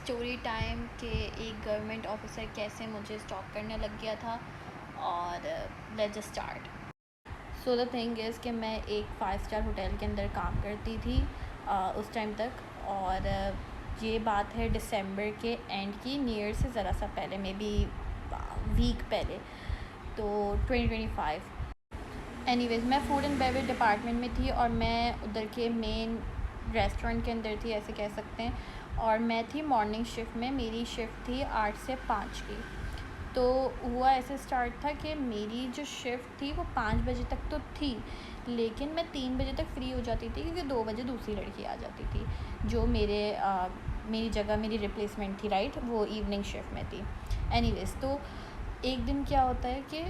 Story time के एक government officer कैसे मुझे स्टॉक करने लग गया था। और let's just start. So the thing is कि मैं एक 5 स्टार होटल के अंदर काम करती थी उस टाइम तक। और ये बात है दिसंबर के एंड की, न्यू ईयर से ज़रा सा पहले, मे बी वीक पहले, तो 2025। एनीवेज़, मैं फूड एंड बेवरेज डिपार्टमेंट में थी और मैं उधर के मेन रेस्टोरेंट के अंदर थी, ऐसे कह सकते हैं। और मैं थी मॉर्निंग शिफ्ट में, मेरी शिफ्ट थी 8 से 5 की। तो हुआ ऐसे स्टार्ट था कि मेरी जो शिफ्ट थी वो 5 बजे तक तो थी, लेकिन मैं 3 बजे तक फ्री हो जाती थी क्योंकि 2 बजे दूसरी लड़की आ जाती थी जो मेरी जगह, मेरी रिप्लेसमेंट थी, राइट, वो इवनिंग शिफ्ट में थी। एनीवेज़, तो एक दिन क्या होता है कि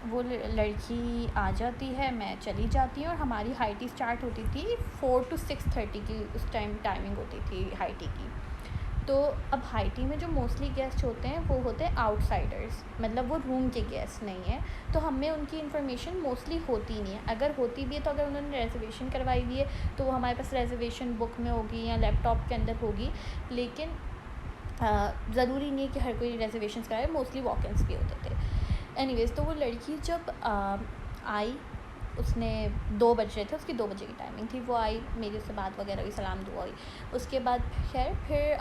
वो लड़की आ जाती है, मैं चली जाती हूँ और हमारी हाई टी स्टार्ट होती थी 4 to 6:30 की, उस टाइम टाइमिंग होती थी हाई टी की। तो अब हाई टी में जो मोस्टली गेस्ट होते हैं वो होते हैं आउटसाइडर्स, मतलब वो रूम के गेस्ट नहीं हैं। तो हमें उनकी इन्फॉर्मेशन मोस्टली होती नहीं है, अगर होती भी है तो अगर उन्होंने रिजर्वेशन करवाई हुई है तो वो हमारे पास रिजर्वेशन बुक में होगी या लैपटॉप के अंदर होगी। लेकिन ज़रूरी नहीं है कि हर कोई रिजर्वेशंस कराए, मोस्टली वॉक-इन्स भी होते थे। एनीवेज़, तो वो लड़की जब आई, उसने 2 बज रहे थे, उसकी 2 बजे की टाइमिंग थी, वो आई, मेरी उससे बात वगैरह हुई, सलाम दुआ हुई। उसके बाद खैर फिर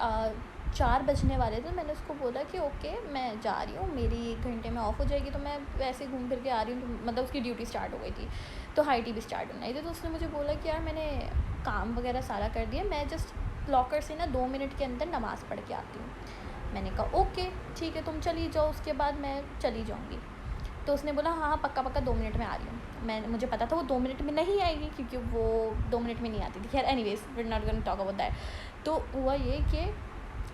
4 बजने वाले थे, मैंने उसको बोला कि ओके मैं जा रही हूँ, मेरी 1 घंटे में ऑफ हो जाएगी, तो मैं वैसे घूम फिर के आ रही हूँ। तो मतलब उसकी ड्यूटी स्टार्ट हो गई थी, तो हाई टी भी स्टार्ट होना ही थी। तो उसने मुझे बोला कि यार मैंने काम वगैरह सारा कर दिया, मैं जस्ट लॉकर से ना 2 मिनट के अंदर नमाज़ पढ़ के आती हूँ। मैंने कहा ओके ठीक है, तुम चली जाओ, उसके बाद मैं चली जाऊँगी। तो उसने बोला हाँ हाँ पक्का पक्का 2 मिनट में आ रही हूँ। मुझे पता था वो 2 मिनट में नहीं आएगी क्योंकि वो 2 मिनट में नहीं आती थी। खैर anyways, we are not going to talk about that. तो हुआ ये कि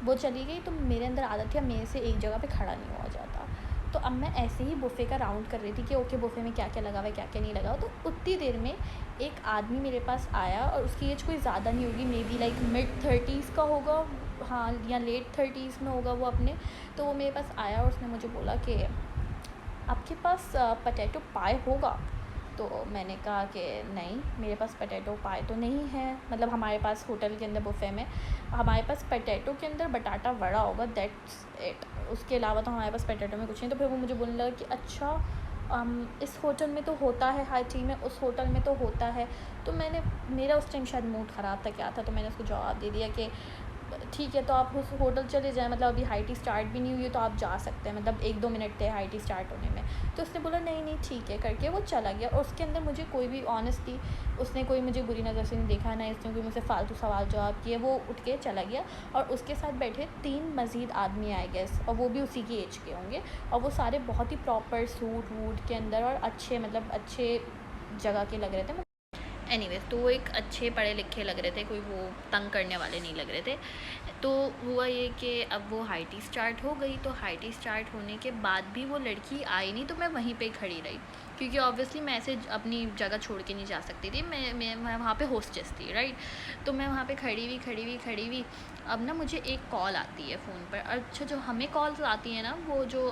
वो चली गई, तो मेरे अंदर आदत थी, मेरे से एक जगह पे खड़ा नहीं हुआ जाता। तो अब मैं ऐसे ही बुफ़े का राउंड कर रही थी कि ओके बुफ़े में क्या क्या लगा हुआ है, क्या क्या नहीं लगा हुआ। तो उतनी देर में एक आदमी मेरे पास आया और उसकी एज कोई ज़्यादा नहीं होगी, मे बी लाइक मिड-30s का होगा, हाँ, या लेट-30s में होगा वो अपने। तो वो मेरे पास आया और उसने मुझे बोला कि आपके पास पोटैटो पाई होगा? तो मैंने कहा कि नहीं, मेरे पास पोटैटो पाई तो नहीं है, मतलब हमारे पास होटल के अंदर बुफ़े में हमारे पास पोटैटो के अंदर बटाटा वड़ा होगा, दैट्स इट, उसके अलावा तो हमारे पास पोटैटो में कुछ नहीं। तो फिर वो मुझे बोलने लगा कि अच्छा इस होटल में तो होता है, हाई टी में उस होटल में तो होता है। तो मेरा उस टाइम शायद मूड ख़राब था, क्या था, तो मैंने उसको जवाब दे दिया कि ठीक है, तो आप उस होटल चले जाएँ, मतलब अभी हाई टी स्टार्ट भी नहीं हुई है तो आप जा सकते हैं, मतलब 1-2 मिनट थे हाई टी स्टार्ट होने में। तो उसने बोला नहीं नहीं ठीक है करके वो चला गया। और उसके अंदर मुझे कोई भी ऑनेस्टली, उसने कोई मुझे बुरी नज़र से नहीं देखा, ना इसने कोई मुझसे फालतू सवाल जवाब किए, वो उठ के चला गया। और उसके साथ बैठे 3 मज़ीद आदमी आई गेस, और वो भी उसी की एज के होंगे, और वो सारे बहुत ही प्रॉपर सूट वूट के अंदर और अच्छे, मतलब अच्छे जगह के लग रहे थे। एनीवेज़, तो वो एक अच्छे पढ़े लिखे लग रहे थे, कोई वो तंग करने वाले नहीं लग रहे थे। तो हुआ ये कि अब वो हाई टी स्टार्ट हो गई, तो हाई टी स्टार्ट होने के बाद भी वो लड़की आई नहीं, तो मैं वहीं पे खड़ी रही क्योंकि ऑब्वियसली मैं ऐसे अपनी जगह छोड़ के नहीं जा सकती थी। मैं वहाँ पे होस्टेस थी, राइट। तो मैं वहाँ पे खड़ी हुई। अब ना मुझे एक कॉल आती है फ़ोन पर। अच्छा, जो हमें कॉल्स आती हैं ना, वो जो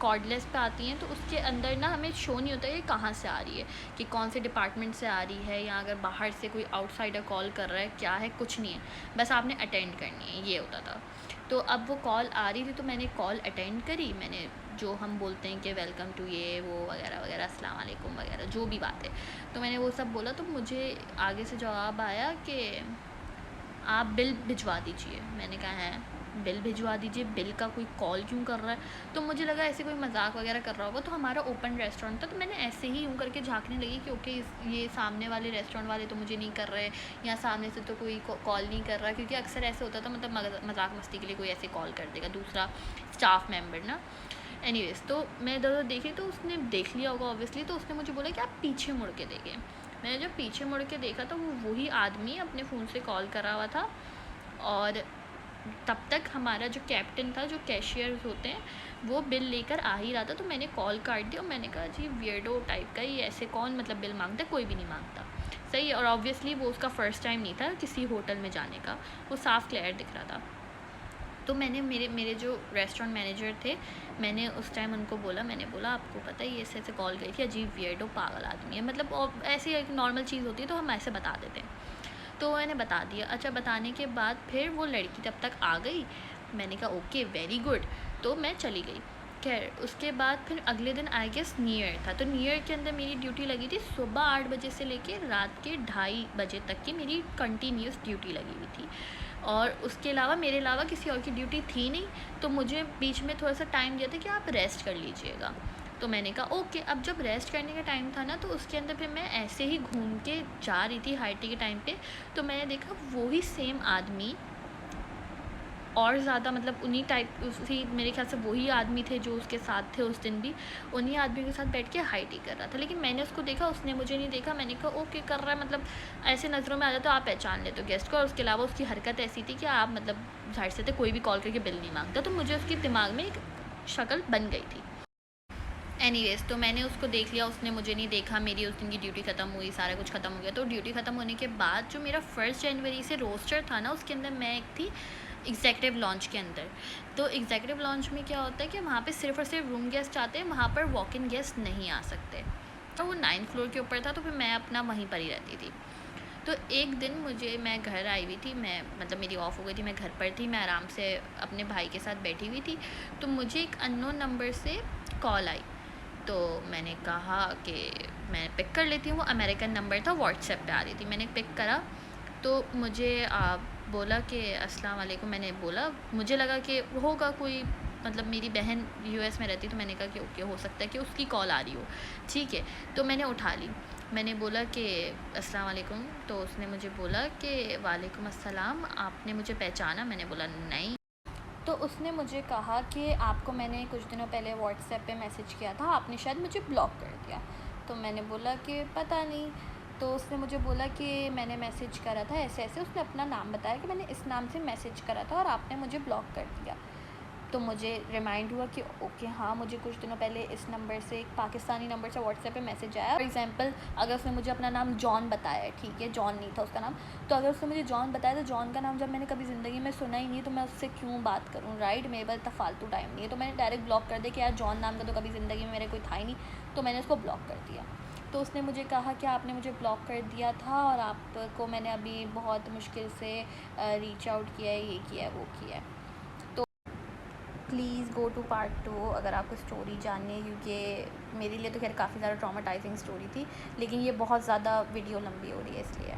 कॉर्डलेस पे आती हैं, तो उसके अंदर ना हमें शो नहीं होता है कि कहाँ से आ रही है, कि कौन से डिपार्टमेंट से आ रही है, या अगर बाहर से कोई आउटसाइडर कॉल कर रहा है, क्या है, कुछ नहीं है, बस आपने अटेंड करनी है, ये होता था। तो अब वो कॉल आ रही थी, तो मैंने कॉल अटेंड करी। मैंने, जो हम बोलते हैं कि वेलकम टू ये वो वगैरह वगैरह, अस्सलाम वालेकुम वगैरह, जो भी बात है, तो मैंने वो सब बोला। तो मुझे आगे से जवाब आया कि आप बिल भिजवा दीजिए। मैंने कहा है बिल भिजवा दीजिए, बिल का कोई कॉल क्यों कर रहा है? तो मुझे लगा ऐसे कोई मजाक वगैरह कर रहा होगा। तो हमारा ओपन रेस्टोरेंट था, तो मैंने ऐसे ही यूँ करके झांकने लगी कि ओके ये सामने वाले रेस्टोरेंट वाले तो मुझे नहीं कर रहे, या सामने से तो कोई कॉल नहीं कर रहा, क्योंकि अक्सर ऐसे होता था, मतलब मजाक मस्ती के लिए कोई ऐसे कॉल कर देगा दूसरा स्टाफ मेम्बर ना। एनीवेज़, तो मैं इधर उधर देखी, तो उसने देख लिया होगा ऑब्वियसली, तो उसने मुझे बोला कि आप पीछे मुड़ के देखें। मैंने जब पीछे मुड़ के देखा तो वो वही आदमी अपने फ़ोन से कॉल करा हुआ था। और तब तक हमारा जो कैप्टन था, जो कैशियर्स होते हैं, वो बिल लेकर आ ही रहा था। तो मैंने कॉल काट दिया और मैंने कहा जी वियर्डो टाइप का, ये ऐसे कौन मतलब बिल मांगता है, कोई भी नहीं मांगता, सही है। और ऑब्वियसली वो उसका फ़र्स्ट टाइम नहीं था किसी होटल में जाने का, वो साफ क्लियर दिख रहा था। तो मैंने मेरे जो रेस्टोरेंट मैनेजर थे, मैंने उस टाइम उनको बोला, मैंने बोला आपको पता है ये ऐसे कॉल गई थी, अजीब वियर्डो पागल आदमी है, मतलब ऐसी एक नॉर्मल चीज़ होती है तो हम ऐसे बता देते हैं। तो मैंने बता दिया। अच्छा, बताने के बाद फिर वो लड़की तब तक आ गई। मैंने कहा ओके वेरी गुड, तो मैं चली गई। खैर उसके बाद फिर अगले दिन आई गेस न्यू ईयर था, तो न्यू ईयर के अंदर मेरी ड्यूटी लगी थी सुबह 8 बजे से लेके रात के 2:30 बजे तक की मेरी कंटिन्यूस ड्यूटी लगी हुई थी। और उसके अलावा मेरे अलावा किसी और की ड्यूटी थी नहीं, तो मुझे बीच में थोड़ा सा टाइम दिया था कि आप रेस्ट कर लीजिएगा। तो मैंने कहा ओके। अब जब रेस्ट करने का टाइम था ना, तो उसके अंदर फिर मैं ऐसे ही घूम के जा रही थी हाई टी के टाइम पे, तो मैंने देखा वही सेम आदमी और ज़्यादा मतलब उन्हीं टाइप उसी मेरे ख्याल से वही आदमी थे जो उसके साथ थे उस दिन भी, उन्हीं आदमी के साथ बैठ के हाई टी कर रहा था। लेकिन मैंने उसको देखा, उसने मुझे नहीं देखा। मैंने कहा ओके कर रहा है, मतलब ऐसे नज़रों में आ जाता तो आप पहचान लेते हो गेस्ट को। और उसके अलावा उसकी हरकत ऐसी थी कि आप मतलब जाहिर से थे कोई भी कॉल करके बिल नहीं मांगता, तो मुझे उसके दिमाग में एक शक्ल बन गई थी। एनीवेज़ तो मैंने उसको देख लिया, उसने मुझे नहीं देखा। मेरी उस दिन की ड्यूटी ख़त्म हुई, सारा कुछ ख़त्म हो गया। तो ड्यूटी ख़त्म होने के बाद जो मेरा 1 जनवरी से रोस्टर था ना, उसके अंदर मैं एक थी एग्जेक्टिव लॉन्च के अंदर। तो एग्जेक्टिव लॉन्च में क्या होता है कि वहाँ पे सिर्फ और सिर्फ रूम गेस्ट आते हैं, वहाँ पर वॉक इन गेस्ट नहीं आ सकते। तो वो 9th फ्लोर के ऊपर था, तो फिर मैं अपना वहीं पर ही रहती थी। तो एक दिन मैं घर आई हुई थी, मैं मतलब मेरी ऑफ़ हो गई थी, मैं घर पर थी, मैं आराम से अपने भाई के साथ बैठी हुई थी। तो मुझे एक अननोन नंबर से कॉल आई। तो मैंने कहा कि मैं पिक कर लेती हूँ। वो अमेरिकन नंबर था, व्हाट्सएप पे आ रही थी। मैंने पिक करा तो मुझे बोला कि अस्सलाम वालेकुम। मैंने बोला, मुझे लगा कि होगा कोई, मतलब मेरी बहन यूएस में रहती, तो मैंने कहा कि ओके हो सकता है कि उसकी कॉल आ रही हो, ठीक है। तो मैंने उठा ली, मैंने बोला कि अस्सलाम वालेकुम। तो उसने मुझे बोला कि वालेकुम अस्सलाम, आपने मुझे पहचाना? मैंने बोला नहीं। तो उसने मुझे कहा कि आपको मैंने कुछ दिनों पहले व्हाट्सएप पे मैसेज किया था, आपने शायद मुझे ब्लॉक कर दिया। तो मैंने बोला कि पता नहीं। तो उसने मुझे बोला कि मैंने मैसेज करा था ऐसे ऐसे, उसने अपना नाम बताया कि मैंने इस नाम से मैसेज करा था और आपने मुझे ब्लॉक कर दिया। तो मुझे रिमाइंड हुआ कि ओके हाँ, मुझे कुछ दिनों पहले इस नंबर से, एक पाकिस्तानी नंबर से व्हाट्सएप पे मैसेज आया। फॉर एग्जांपल अगर उसने मुझे अपना नाम जॉन बताया है, ठीक है, जॉन नहीं था उसका नाम, तो अगर उसने मुझे जॉन बताया, तो जॉन का नाम जब मैंने कभी ज़िंदगी में सुना ही नहीं, तो मैं उससे क्यों बात करूँ, राइट। मेरे पास इतना फालतू टाइम नहीं है। तो मैंने डायरेक्ट ब्लॉक कर दिया कि यार जॉन नाम का तो कभी ज़िंदगी में मेरे कोई था ही नहीं, तो मैंने उसको ब्लॉक कर दिया। तो उसने मुझे कहा कि आपने मुझे ब्लॉक कर दिया था और आपको मैंने अभी बहुत मुश्किल से रीच आउट किया है, ये किया है, वो किया है। प्लीज़ गो टू पार्ट 2 अगर आपको स्टोरी जाननी है, क्योंकि मेरे लिए तो खैर काफ़ी ज़्यादा ट्रॉमाटाइजिंग स्टोरी थी, लेकिन ये बहुत ज़्यादा वीडियो लंबी हो रही है इसलिए।